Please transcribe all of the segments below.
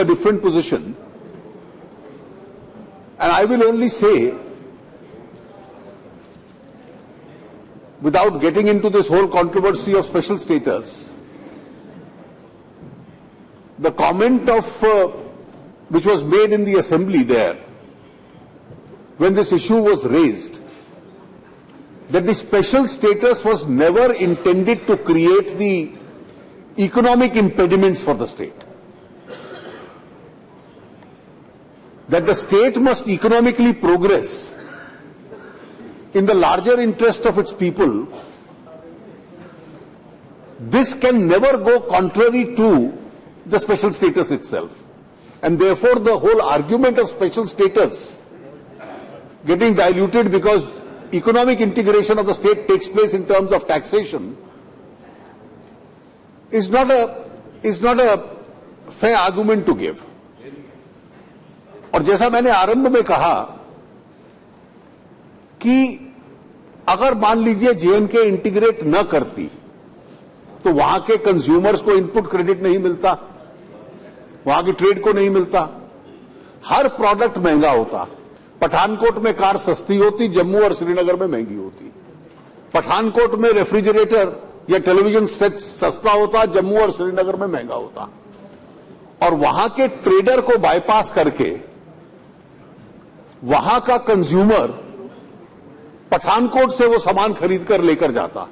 a different position, and I will only say, without getting into this whole controversy of special status, the comment of which was made in the assembly there when this issue was raised, that the special status was never intended to create the economic impediments for the state. That the state must economically progress in the larger interest of its people. This can never go contrary to the special status itself. And therefore the whole argument of special status getting diluted because economic integration of the state takes place in terms of taxation is not a fair argument to give. और जैसा मैंने आरंभ में कहा कि अगर मान लीजिए जेएनके इंटीग्रेट न करती तो वहां के कंज्यूमर्स को इनपुट क्रेडिट नहीं मिलता, वहां की ट्रेड को नहीं मिलता, हर प्रोडक्ट महंगा होता। पठानकोट में कार सस्ती होती, जम्मू और श्रीनगर में महंगी होती। पठानकोट में रेफ्रिजरेटर या टेलीविजन सेट सस्ता होता, जम्मू और श्रीनगर में महंगा होता। और वहां के ट्रेडर को बाईपास करके वहां का कंज्यूमर पठानकोट से वो सामान खरीद कर लेकर जाता।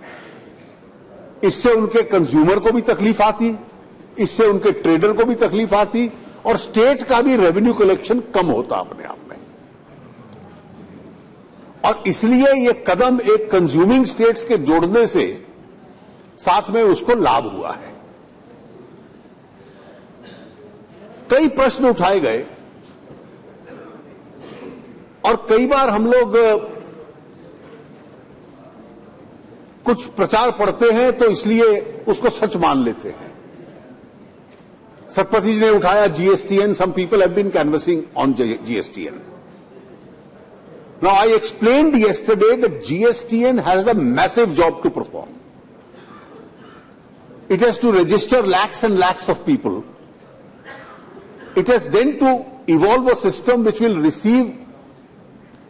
इससे उनके कंज्यूमर को भी तकलीफ आती, इससे उनके ट्रेडर को भी तकलीफ आती और स्टेट का भी रेवेन्यू कलेक्शन कम होता अपने आप में। और इसलिए ये कदम एक कंज्यूमिंग स्टेट्स के जोड़ने से साथ में उसको लाभ हुआ है। कई प्रश्न उठाए गए और कई बार हम लोग कुछ प्रचार पढ़ते हैं तो इसलिए उसको सच मान लेते हैं। सतपति जी ने उठाया GSTN, some people have been canvassing on GSTN. Now I explained yesterday that GSTN has a massive job to perform. It has to register lakhs and lakhs of people. It has then to evolve a system which will receive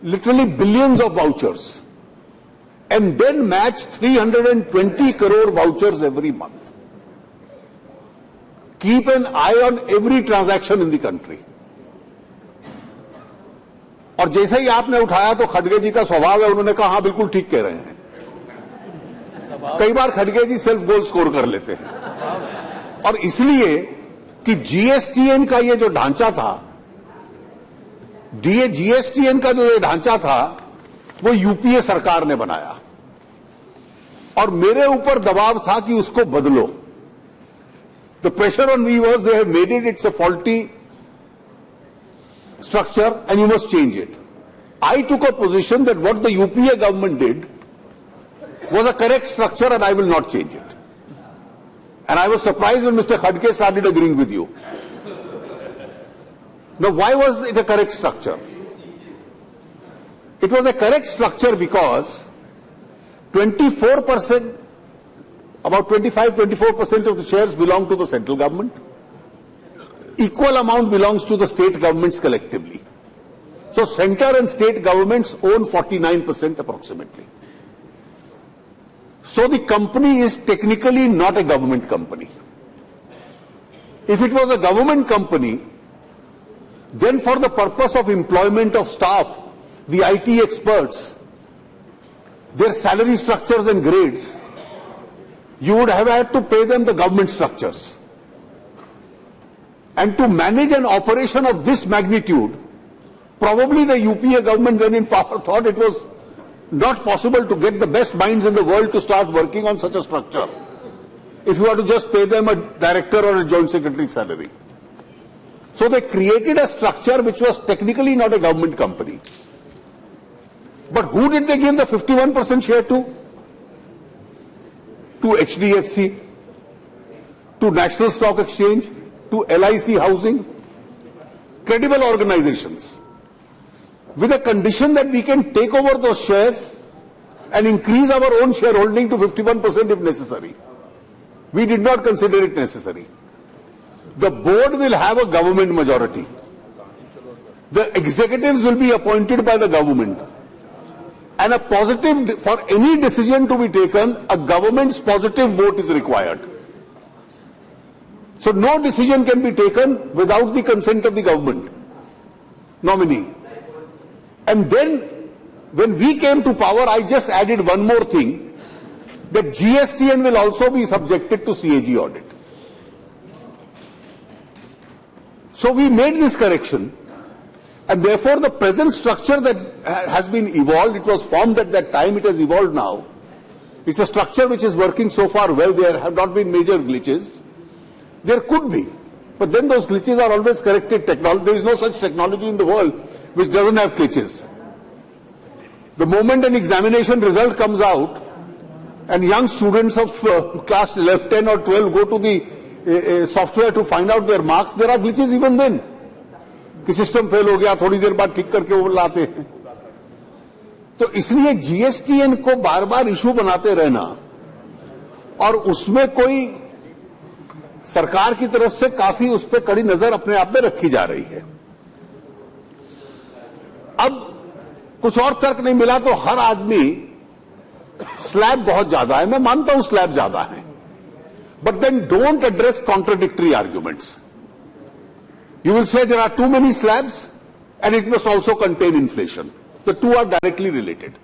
literally billions of vouchers and then match 320 crore vouchers every month. Keep an eye on every transaction in the country. और जैसे ही आपने उठाया तो खड़गे जी का स्वभाव है, उन्होंने कहा हाँ बिल्कुल ठीक कह रहे हैं। कई बार खड़गे जी सेल्फ गोल स्कोर कर लेते हैं और इसलिए कि जीएसटीएन का ये जो ढांचा था, जीएसटीएन का जो ये ढांचा था वो यूपीए सरकार ने बनाया और मेरे ऊपर दबाव था कि उसको बदलो। The pressure on me was they have made it, it's a faulty structure and you must change it. I took a position that what the UPA government did was a correct structure and I will not change it. And I was surprised when Mr. Khadke started agreeing with you. Now, why was it a correct structure? It was a correct structure because 24%, about 25-24% of the shares belong to the central government. Equal amount belongs to the state governments collectively. So center and state governments own 49% approximately. So the company is technically not a government company. If it was a government company, then for the purpose of employment of staff, the IT experts, their salary structures and grades, you would have had to pay them the government structures. And to manage an operation of this magnitude, probably the UPA government then in power thought it was not possible to get the best minds in the world to start working on such a structure if you were to just pay them a director or a joint secretary salary. So they created a structure which was technically not a government company. But who did they give the 51% share to? To HDFC, to National Stock Exchange, to LIC Housing, credible organizations, with a condition that we can take over those shares and increase our own shareholding to 51% if necessary. We did not consider it necessary. The board will have a government majority. The executives will be appointed by the government. And a positive, for any decision to be taken, a government's positive vote is required. So no decision can be taken without the consent of the government nominee. And then, when we came to power, I just added one more thing, that GSTN will also be subjected to CAG audit. So we made this correction, and therefore the present structure that has been evolved, it was formed at that time, it has evolved now. It's a structure which is working so far well. There have not been major glitches. There could be, but then those glitches are always corrected. There is no such technology in the world which doesn't have glitches. The moment an examination result comes out and young students of class 11, 10 or 12 go to the software to find out their marks, there are glitches even then. कि system fail हो गया, थोड़ी देर बाद ठीक करके वो लाते हैं. तो इसलिए जीएसटीएन को बार बार इशू बनाते रहना और उसमें कोई सरकार की तरफ से काफी उस पर कड़ी नजर अपने आप में रखी जा रही है. अब कुछ और तर्क नहीं मिला तो हर आदमी स्लैब बहुत ज्यादा है, मैं मानता हूं स्लैब ज्यादा है, but then don't address contradictory arguments. You will say there are too many slabs and it must also contain inflation. The two are directly related.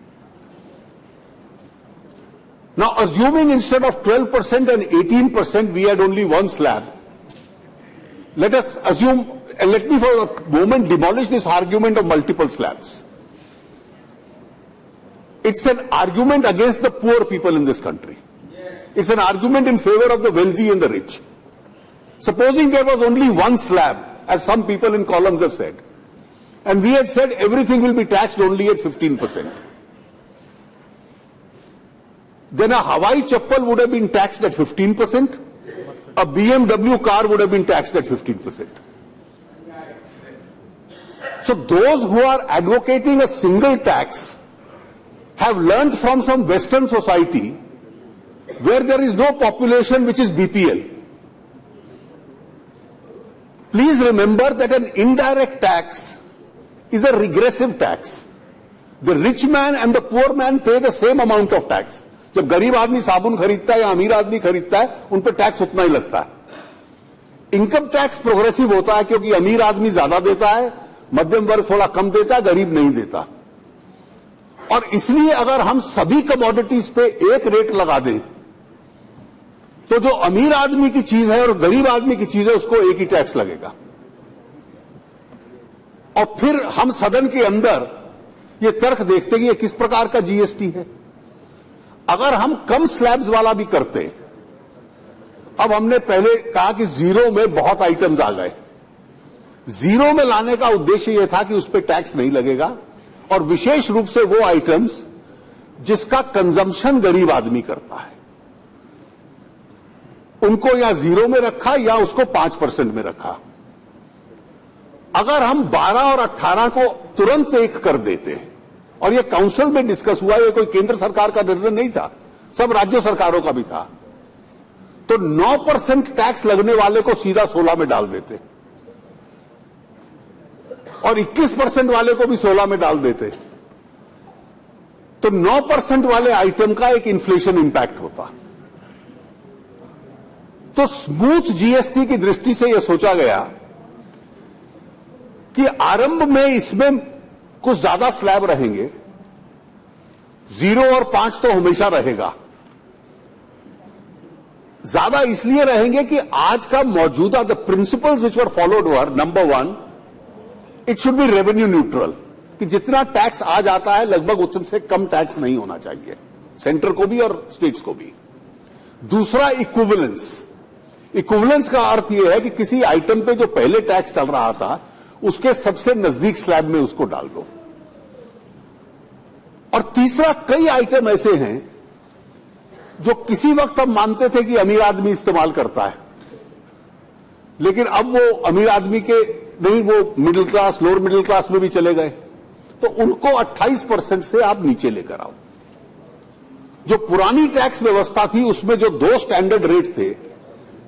Now, assuming instead of 12% and 18% we had only one slab, let us assume, and let me for a moment demolish this argument of multiple slabs. It's an argument against the poor people in this country. It's an argument in favor of the wealthy and the rich. Supposing there was only one slab, as some people in columns have said, and we had said everything will be taxed only at 15%. Then a Hawaii chappal would have been taxed at 15%, a BMW car would have been taxed at 15%. So those who are advocating a single tax have learnt from some Western society where there is no population which is BPL. Please remember that an indirect tax is a regressive tax. The rich man and the poor man pay the same amount of tax. जब गरीब आदमी साबुन खरीदता है या अमीर आदमी खरीदता है, उन पर टैक्स उतना ही लगता है. इनकम टैक्स प्रोग्रेसिव होता है क्योंकि अमीर आदमी ज्यादा देता है, मध्यम वर्ग थोड़ा कम देता है, गरीब नहीं देता. और इसलिए अगर हम सभी कमोडिटीज पे एक रेट लगा दें तो जो अमीर आदमी की चीज है और गरीब आदमी की चीज है उसको एक ही टैक्स लगेगा. और फिर हम सदन के अंदर ये तर्क देखते कि ये किस प्रकार का जीएसटी है. अगर हम कम स्लैब्स वाला भी करते, अब हमने पहले कहा कि जीरो में बहुत आइटम्स आ गए. जीरो में लाने का उद्देश्य यह था कि उस पर टैक्स नहीं लगेगा और विशेष रूप से वो आइटम्स जिसका कंजम्पशन गरीब आदमी करता है उनको या जीरो में रखा या उसको 5% में रखा. अगर हम 12 और 18 को तुरंत एक कर देते, और यह काउंसिल में डिस्कस हुआ, यह कोई केंद्र सरकार का निर्णय नहीं था, सब राज्य सरकारों का भी था, तो 9% टैक्स लगने वाले को सीधा 16 में डाल देते और 21% वाले को भी 16 में डाल देते, तो 9% वाले आइटम का एक इन्फ्लेशन इंपैक्ट होता. तो स्मूथ जीएसटी की दृष्टि से यह सोचा गया कि आरंभ में इसमें कुछ ज्यादा स्लैब रहेंगे, 0 और 5 तो हमेशा रहेगा. ज्यादा इसलिए रहेंगे कि आज का मौजूदा the principles which were followed were, number 1, it should be revenue neutral, कि जितना टैक्स आ जाता है लगभग उतने कम टैक्स नहीं होना चाहिए, सेंटर को भी और स्टेट्स को भी. दूसरा, इक्विवेलेंस. इक्विवेलेंस का अर्थ यह है कि किसी आइटम पे जो पहले टैक्स चल रहा था उसके सबसे नजदीक स्लैब में उसको डाल दो. और तीसरा, कई आइटम ऐसे हैं जो किसी वक्त हम मानते थे कि अमीर आदमी इस्तेमाल करता है, लेकिन अब वो अमीर आदमी के नहीं, वो middle class, lower middle class में भी चले गए, तो उनको 28% से आप नीचे लेकर आओ. जो पुरानी टैक्स व्यवस्था थी उसमें जो 2 स्टैंडर्ड रेट थे,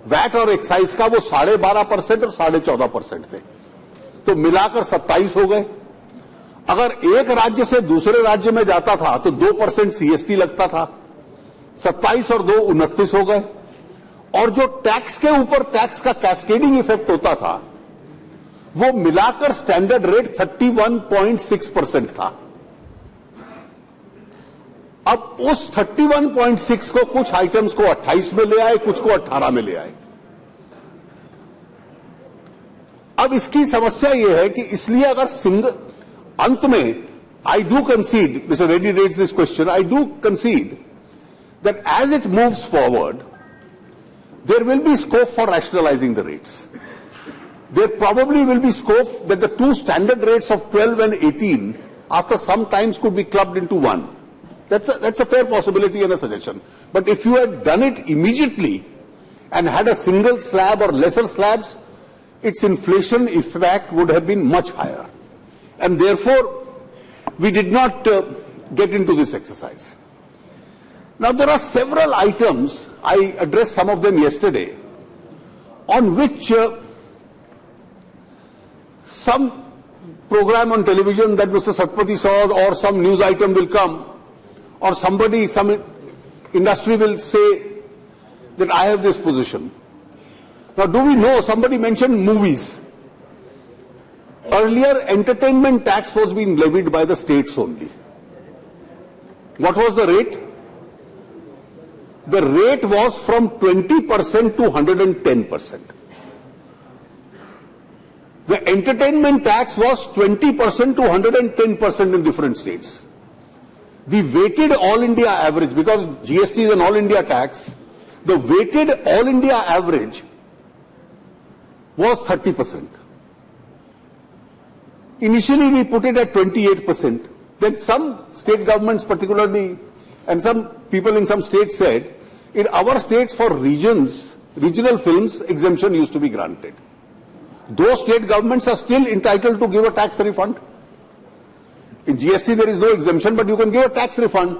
वैट और एक्साइज का वो 12.5% और 14.5% थे, तो मिलाकर 27 हो गए। अगर एक राज्य से दूसरे राज्य में जाता था तो 2% सीएसटी लगता था, 27 और 2 29 हो गए। और जो टैक्स के ऊपर टैक्स का कैस्केडिंग इफेक्ट होता था वो मिलाकर स्टैंडर्ड रेट 31.6% था। अब उस 31.6 को कुछ आइटम्स को 28 में ले आए, कुछ को 18 में ले आए। अब इसकी समस्या यह है कि इसलिए अगर सिंगल अंत में I do concede, mister Reddy रेड्स this question, I do concede that as it moves forward there will be scope for rationalizing the rates. There probably will be scope that the two standard rates of 12 and 18 after some times could be clubbed into one. That's a fair possibility and a suggestion. But if you had done it immediately and had a single slab or lesser slabs, its inflation effect would have been much higher. And therefore, we did not get into this exercise. Now, there are several items, I addressed some of them yesterday, on which some program on television that Mr. Satpathy saw or some news item will come, or somebody, some industry will say that I have this position. Now, do we know, somebody mentioned movies. Earlier, entertainment tax was being levied by the states only. What was the rate? The rate was from 20% to 110%. The entertainment tax was 20% to 110% in different states. The weighted all India average, because GST is an all India tax, the weighted all India average was 30%. Initially we put it at 28%. Then some state governments particularly, and some people in some states said, in our states for regional films, exemption used to be granted. Those state governments are still entitled to give a tax refund. In GST there is no exemption, but you can give a tax refund.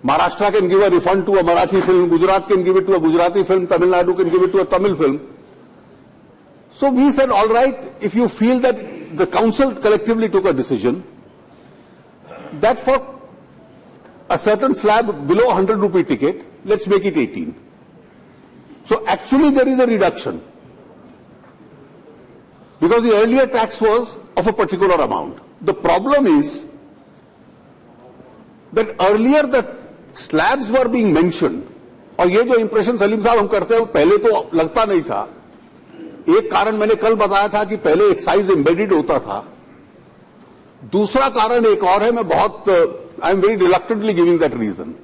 Maharashtra can give a refund to a Marathi film, Gujarat can give it to a Gujarati film, Tamil Nadu can give it to a Tamil film. So we said, all right, if you feel that the council collectively took a decision that for a certain slab below 100 rupee ticket, let's make it 18. So actually there is a reduction, because the earlier tax was of a particular amount. The problem is that earlier the slabs were being mentioned, और ये जो impression Salim साहब हम करते हैं वो पहले तो लगता नहीं था। एक कारण मैंने कल बताया था कि पहले एक्साइज एम्बेडेड होता था, दूसरा कारण एक और है, मैं बहुत I am very reluctantly giving that reason,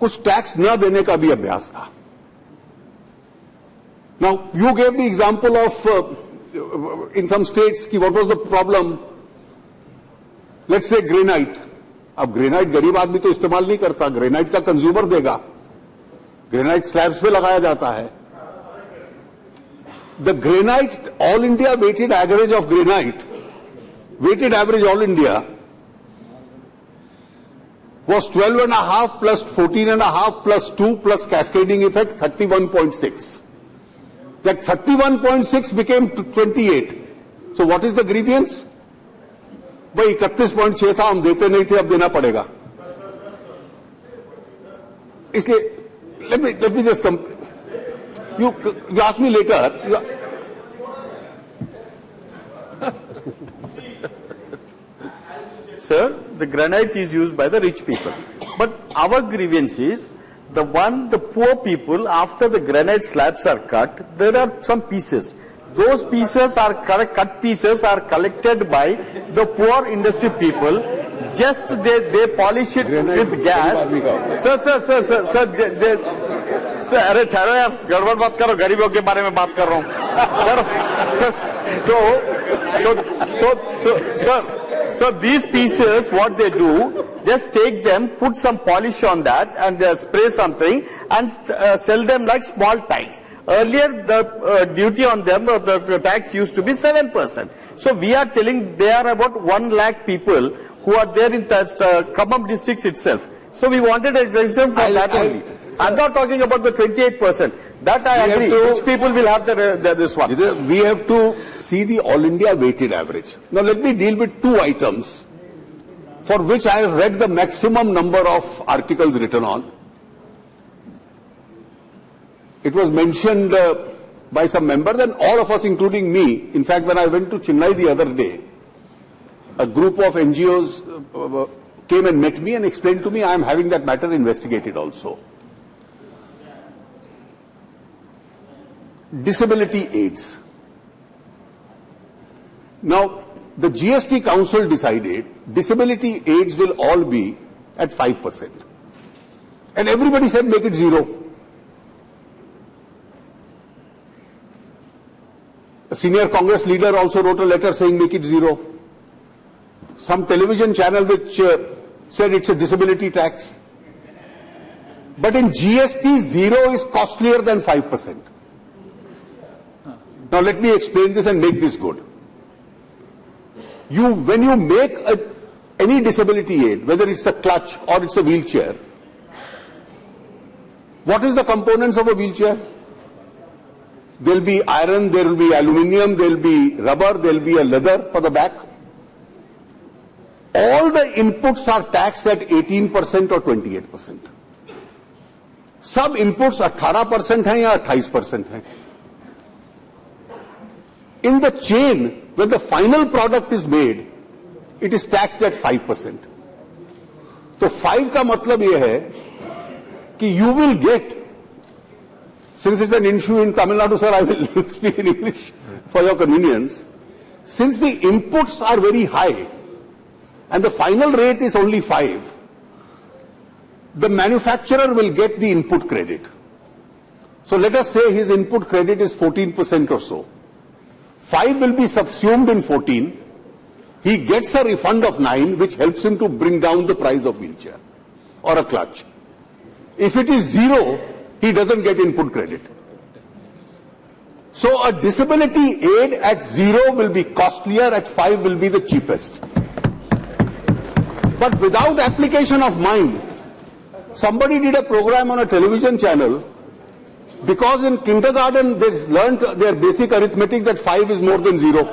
कुछ टैक्स न देने का भी अभ्यास था। Now you gave the example of in some states की what was the problem, let's say granite. अब ग्रेनाइट गरीब आदमी तो इस्तेमाल नहीं करता, ग्रेनाइट का कंज्यूमर देगा, ग्रेनाइट स्लैब्स पे लगाया जाता है। The granite all India weighted average of granite, weighted average all India was 12.5 plus 14.5 plus 2 plus cascading effect 31.6. That 31.6 became 28. So what is the grievance? भाई 31.6 था, हम देते नहीं थे, अब देना पड़ेगा। इसलिए let me just come. You ask me later. Sir, the granite is used by the rich people. But our grievance is the poor people, after the granite slabs are cut, there are some pieces. Those pieces are cut pieces are collected by the poor industry people. Just they polish it with gas. Sir, अरे ठहरो यार, गड़बड़ बात करो, गरीबों के बारे में बात कर रहा हूँ। So these pieces, what they do, just take them, put some polish on that, and spray something, and sell them like small tiles. Earlier, the duty on them, the tax used to be 7%. So we are telling there are about 1 lakh people who are there in Khammam district itself. So we wanted exemption from that only. I'm not talking about the 28%. That I agree. Rich people will have this one. We have to see the all India weighted average. Now let me deal with two items for which I have read the maximum number of articles written on. It was mentioned by some members, and all of us, including me. In fact, when I went to Chennai the other day, a group of NGOs came and met me and explained to me I am having that matter investigated also. Disability aids. Now, the GST Council decided disability aids will all be at 5%. And everybody said make it 0. A senior Congress leader also wrote a letter saying make it 0. Some television channel which said it's a disability tax. But in GST, 0 is costlier than 5%. Now let me explain this and make this good. When you make any disability aid, whether it's a clutch or it's a wheelchair, what is the components of a wheelchair? There will be iron, there will be aluminium, there will be rubber, there will be a leather for the back. All the inputs are taxed at 18% or 28%. Some inputs 18% hai ya 28% hai. In the chain, when the final product is made, it is taxed at 5%. So 5 ka matlab ye hai कि you will get, since it's an issue in Tamil Nadu, sir, I will speak in English for your convenience. Since the inputs are very high and the final rate is only 5, the manufacturer will get the input credit. So let us say his input credit is 14% or so. 5 will be subsumed in 14. He gets a refund of 9, which helps him to bring down the price of wheelchair or a clutch. If it is 0, he doesn't get input credit. So a disability aid at 0 will be costlier, at 5 will be the cheapest. But without application of mind, somebody did a program on a television channel because in kindergarten they learnt their basic arithmetic that 5 is more than 0.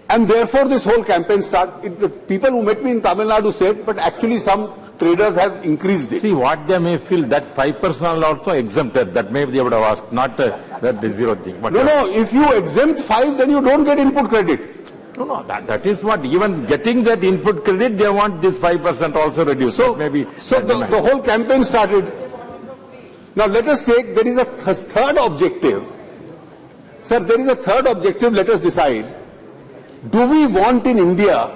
And therefore this whole campaign started. The people who met me in Tamil Nadu said, but actually some traders have increased it. See, what they may feel, that 5% are also exempted. That may they would have asked, not that 0 thing. But No, if you exempt 5, then you don't get input credit. No, that is what, even getting that input credit, they want this 5% also reduced. So the whole campaign started. Now let us take, there is a third objective. Sir, there is a third objective, let us decide. Do we want in India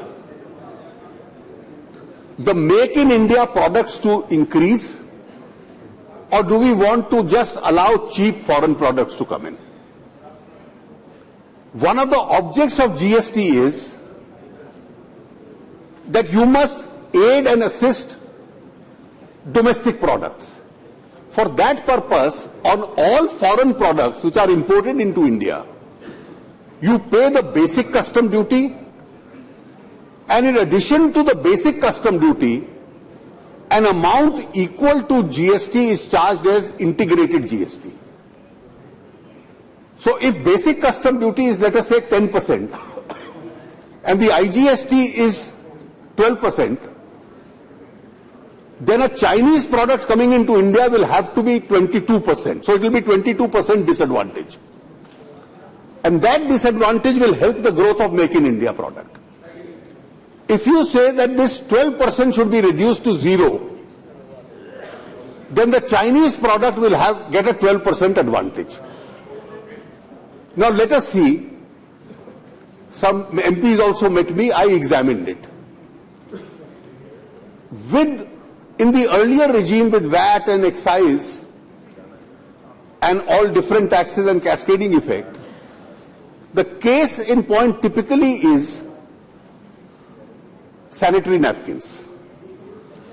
the make in India products to increase, or do we want to just allow cheap foreign products to come in? One of the objects of GST is that you must aid and assist domestic products. For that purpose, on all foreign products which are imported into India, you pay the basic custom duty, and in addition to the basic custom duty, an amount equal to GST is charged as integrated GST. So if basic custom duty is, let us say, 10%, and the IGST is 12%, then a Chinese product coming into India will have to be 22%. So it will be 22% disadvantage. And that disadvantage will help the growth of Make in India product. If you say that this 12% should be reduced to 0, then the Chinese product will get a 12% advantage. Now let us see. Some MPs also met me, I examined it. In the earlier regime with VAT and excise and all different taxes and cascading effect, the case in point typically is sanitary napkins.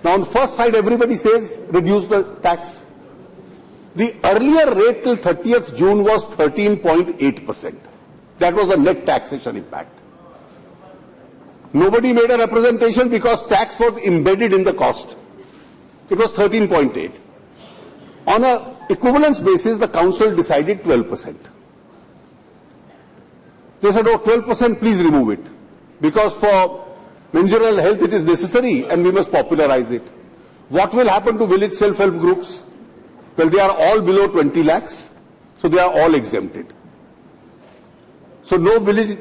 Now on the first side everybody says reduce the tax. The earlier rate till 30th June was 13.8%. That was a net taxation impact. Nobody made a representation because tax was embedded in the cost. It was 13.8. On a equivalence basis, the council decided 12%. They said, oh, 12%, please remove it. Because for menstrual health it is necessary and we must popularize it. What will happen to village self-help groups? Well, they are all below 20 lakhs, so they are all exempted. So no village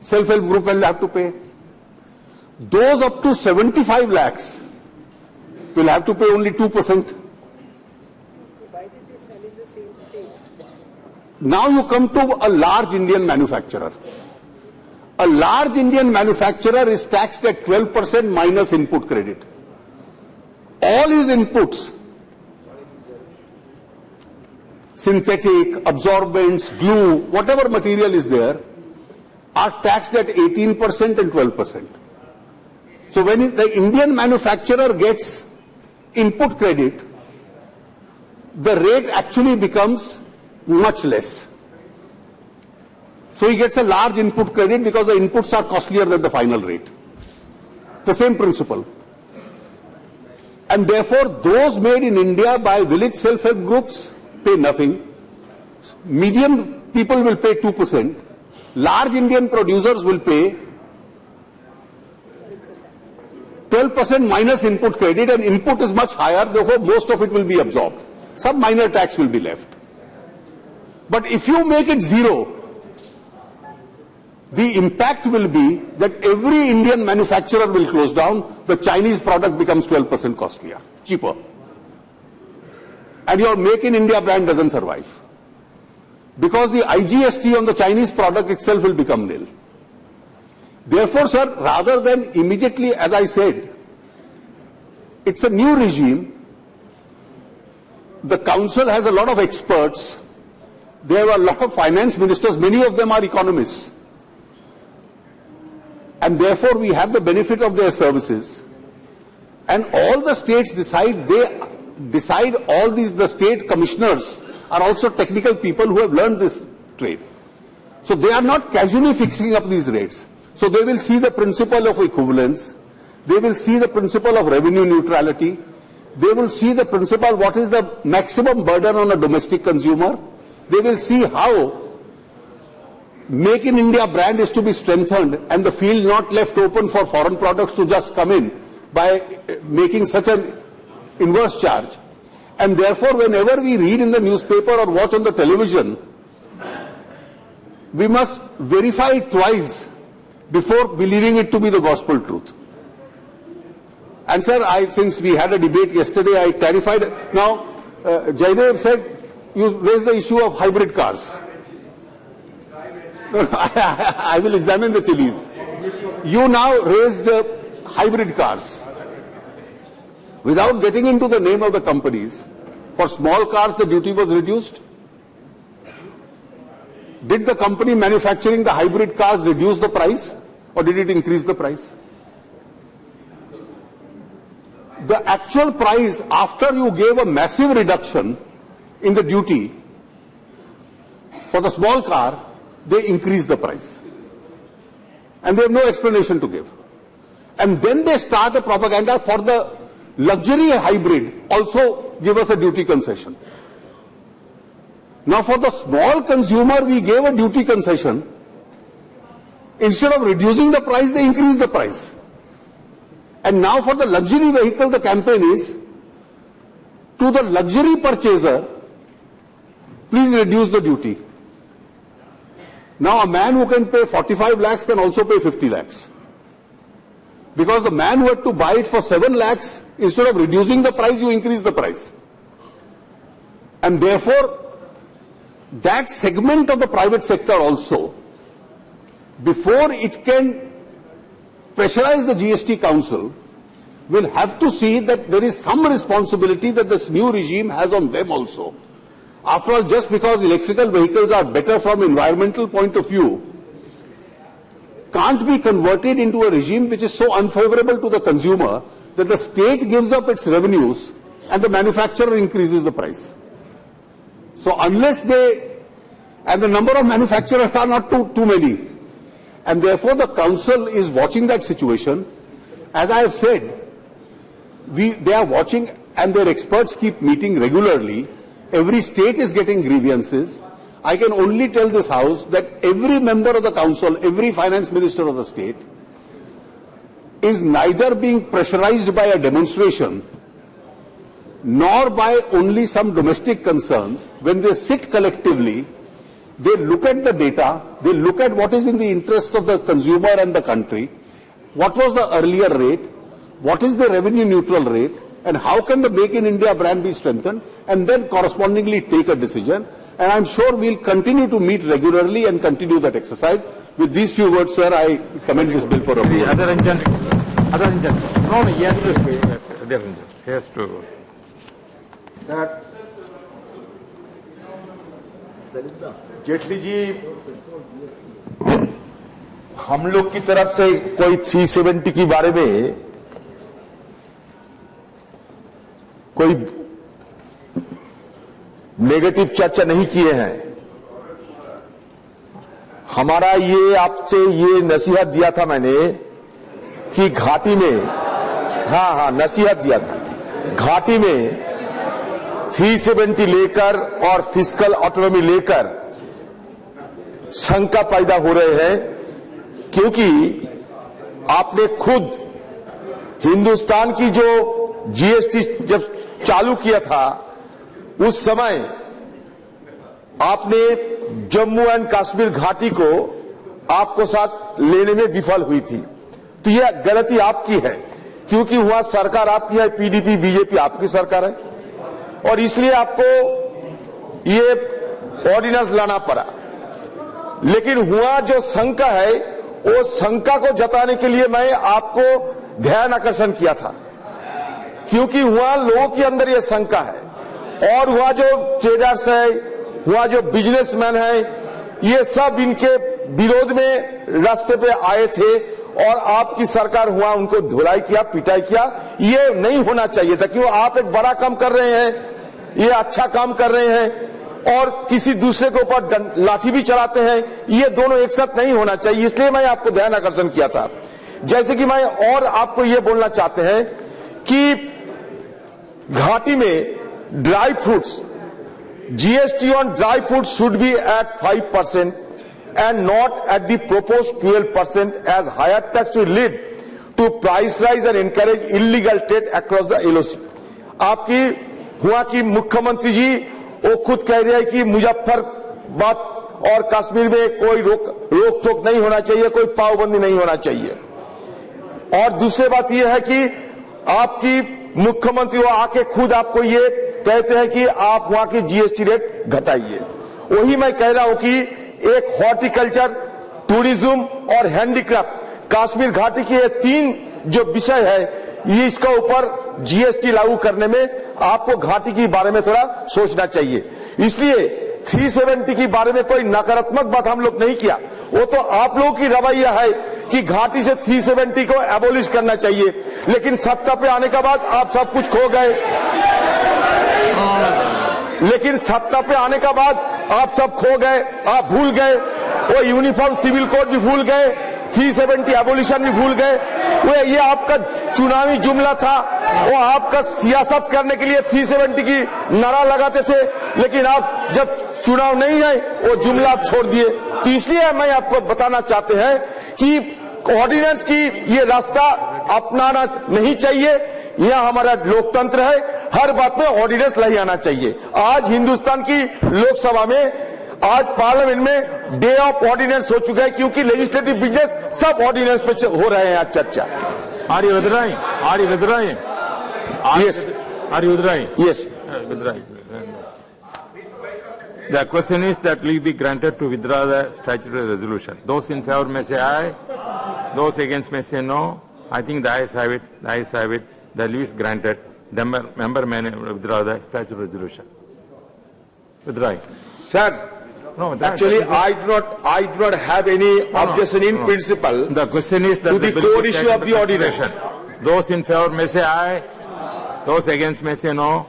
self-help group will have to pay. Those up to 75 lakhs will have to pay only 2%. Why did they sell in the same state? Now you come to a large Indian manufacturer. A large Indian manufacturer is taxed at 12% minus input credit. All his inputs, synthetic, absorbents, glue, whatever material is there, are taxed at 18% and 12%. So when the Indian manufacturer gets input credit, the rate actually becomes much less. So he gets a large input credit because the inputs are costlier than the final rate. The same principle. And therefore, those made in India by village self-help groups pay nothing. Medium people will pay 2%. Large Indian producers will pay 12% minus input credit, and input is much higher, therefore most of it will be absorbed. Some minor tax will be left. But if you make it zero, the impact will be that every Indian manufacturer will close down, the Chinese product becomes 12% costlier, cheaper. And your Make in India brand doesn't survive. Because the IGST on the Chinese product itself will become nil. Therefore, sir, rather than immediately, as I said, it's a new regime. The council has a lot of experts. There are a lot of finance ministers, many of them are economists. And therefore, we have the benefit of their services. And all the states decide, the state commissioners are also technical people who have learned this trade. So they are not casually fixing up these rates. So they will see the principle of equivalence. They will see the principle of revenue neutrality. They will see the principle, what is the maximum burden on a domestic consumer. They will see how Make in India brand is to be strengthened and the field not left open for foreign products to just come in by making such an inverse charge. And therefore, whenever we read in the newspaper or watch on the television, we must verify it twice before believing it to be the gospel truth. And sir, since we had a debate yesterday, I clarified. Now, Jaidev said, you raised the issue of hybrid cars. I will examine the chilies. You now raised hybrid cars. Without getting into the name of the companies, for small cars the duty was reduced. Did the company manufacturing the hybrid cars reduce the price or did it increase the price? The actual price, after you gave a massive reduction in the duty for the small car, they increase the price. And they have no explanation to give. And then they start a propaganda for the luxury hybrid, also give us a duty concession. Now for the small consumer, we gave a duty concession. Instead of reducing the price, they increase the price. And now for the luxury vehicle, the campaign is, to the luxury purchaser, please reduce the duty. Now a man who can pay 45 lakhs can also pay 50 lakhs. Because the man who had to buy it for 7 lakhs, instead of reducing the price, you increase the price. And therefore, that segment of the private sector also, before it can pressurize the GST Council, will have to see that there is some responsibility that this new regime has on them also. After all, just because electrical vehicles are better from environmental point of view, can't be converted into a regime which is so unfavorable to the consumer that the state gives up its revenues and the manufacturer increases the price. So unless and the number of manufacturers are not too many, and therefore the council is watching that situation. As I have said, they are watching and their experts keep meeting regularly. Every state is getting grievances. I can only tell this House that every member of the council, every finance minister of the state is neither being pressurized by a demonstration nor by only some domestic concerns. When they sit collectively, they look at the data, they look at what is in the interest of the consumer and the country, what was the earlier rate, what is the revenue neutral rate, and how can the Make in India brand be strengthened, and then correspondingly take a decision. And I'm sure we'll continue to meet regularly and continue that exercise. With these few words, sir, I commend this bill for approval. Other Ranjan. No, he has to speak. Other Ranjan. He has to. Sir, Jaitley ji, हम लोग की तरफ से कोई 370 के बारे में कोई नेगेटिव चर्चा नहीं किए हैं। हमारा ये आपसे ये नसीहत दिया था मैंने कि घाटी में, हाँ नसीहत दिया था, घाटी में 370 लेकर और फिस्कल ऑटोनॉमी लेकर शंका पैदा हो रहे हैं, क्योंकि आपने खुद हिंदुस्तान की जो जीएसटी जब चालू किया था उस समय आपने जम्मू एंड कश्मीर घाटी को आपको साथ लेने में विफल हुई थी। तो यह गलती आपकी है, क्योंकि वहां सरकार आपकी है, पीडीपी बीजेपी आपकी सरकार है, और इसलिए आपको ये ऑर्डिनेंस लाना पड़ा। लेकिन हुआ जो शंका है, वो शंका को जताने के लिए मैं आपको ध्यान आकर्षण किया था, क्योंकि वहां लोगों के अंदर ये शंका है, और वहां जो ट्रेडर्स है, वहां जो बिजनेसमैन है, ये सब इनके विरोध में रास्ते पे आए थे, और आपकी सरकार हुआ उनको धुलाई किया, पिटाई किया। ये नहीं होना चाहिए था, क्यों आप एक बड़ा काम कर रहे हैं, ये अच्छा काम कर रहे हैं, और किसी दूसरे के ऊपर लाठी भी चलाते हैं, ये दोनों एक साथ नहीं होना चाहिए। इसलिए मैं आपको ध्यान आकर्षण किया था। जैसे कि मैं और आपको ये बोलना चाहते हैं कि घाटी में dry fruits, GST on dry fruit should be at 5% and not at the proposed 12%, as higher tax will lead to price rise and encourage illegal trade across the LOC. आपकी हुआ कि मुख्यमंत्री जी वो खुद कह रहे हैं कि मुजफ्फरबाद और कश्मीर में कोई रोक टोक नहीं होना चाहिए, कोई पाबंदी नहीं होना चाहिए। और दूसरी बात यह है कि आपकी मुख्यमंत्री वो आके खुद आपको ये कहते हैं कि आप वहां की जीएसटी रेट घटाइए। वही मैं कह रहा हूं कि एक हॉर्टिकल्चर, टूरिज्म और हैंडीक्राफ्ट, कश्मीर घाटी के ये तीन जो विषय है, ये इसका ऊपर जीएसटी लागू करने में आपको घाटी के बारे में थोड़ा सोचना चाहिए। इसलिए 370 के बारे में कोई नकारात्मक बात हम लोग नहीं किया, वो तो आप लोगों की रवैया है कि घाटी से 370 को एबोलिश करना चाहिए, लेकिन सत्ता पे आने के बाद आप सब कुछ खो गए। लेकिन सत्ता पे आने के बाद आप सब खो गए, आप भूल गए, वो यूनिफॉर्म सिविल कोड भी भूल गए, 370 एबोलिशन भी भूल गए। वो ये आपका चुनावी जुमला था, वो आपका सियासत करने के लिए 370 की नारा लगाते थे, लेकिन आप जब चुनाव नहीं है वो जुमला आप छोड़ दिए। तो इसलिए मैं आपको बताना चाहते हैं कि ऑर्डिनेंस की ये रास्ता अपनाना नहीं चाहिए। यह हमारा लोकतंत्र है, हर बात में ऑर्डिनेंस नहीं आना चाहिए। आज हिंदुस्तान की लोकसभा में, आज पार्लियामेंट में डे ऑफ ऑर्डिनेंस हो चुका है, क्योंकि लेजिस्लेटिव बिजनेस सब ऑर्डिनेंस पे हो रहे हैं आज चर्चा। Are you withdrawing? Are you withdrawing? Yes. Are you withdrawing? Yes. Withdrawing. The question is that leave be granted to withdraw the statutory resolution. Those in favor may say aye. Those against may say no. I think the ayes have it. The ayes have it. The leave is granted. The member may withdraw the statutory resolution. Withdrawing. Sir, No, actually, I do not have any objection in principle. The question is that to the core issue of the ordinance. Those in favor may say aye. Those against may say no.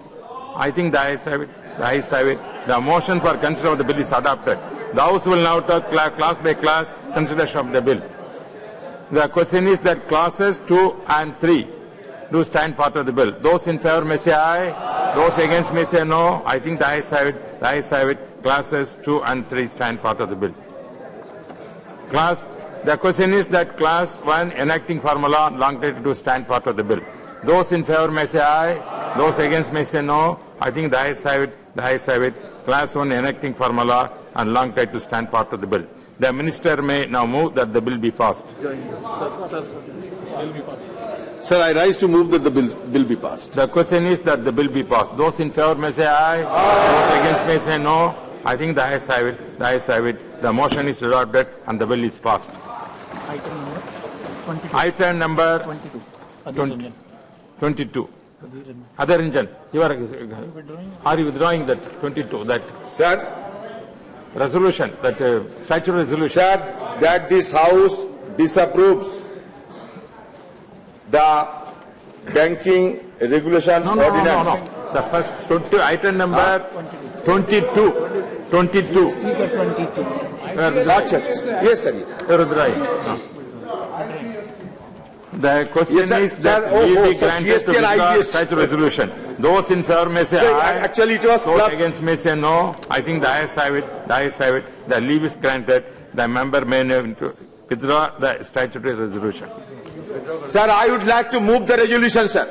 I think the ayes have it. The ayes have it. The motion for consideration of the bill is adopted. The House will now take class by class consideration of the bill. The question is that clauses 2 and 3 do stand part of the bill. Those in favor may say aye. Those against may say no. I think the ayes have it. The ayes have it. Classes 2 and 3 stand part of the bill. The question is that class 1 enacting formula long title to stand part of the bill. Those in favor may say aye. Those against may say no. I think the ayes have it. The ayes have it. Class 1 enacting formula and long title to stand part of the bill. The minister may now move that the bill be passed. Sir, I rise to move that the bill be passed. The question is that the bill be passed. Those in favor may say aye. Those against may say no. I think the ayes have it. The ayes have it. The motion is adopted and the bill is passed. Item number 22. Other Ranjan, are you withdrawing that 22? That Sir, resolution, that statutory resolution? sir, that this House disapproves the banking regulation No. ordinance. The first item number 22. 22. Gotcha. Yes, sir. The question Yes, sir. is that Sir, will be sir, granted GST to and withdraw IGST. statutory resolution. Those in favor may say Sir, aye. actually it was Those club. against may say no. I think the ayes have it. The ayes have it. The leave is granted. The member may withdraw the statutory resolution. Sir, I would like to move the resolution, sir.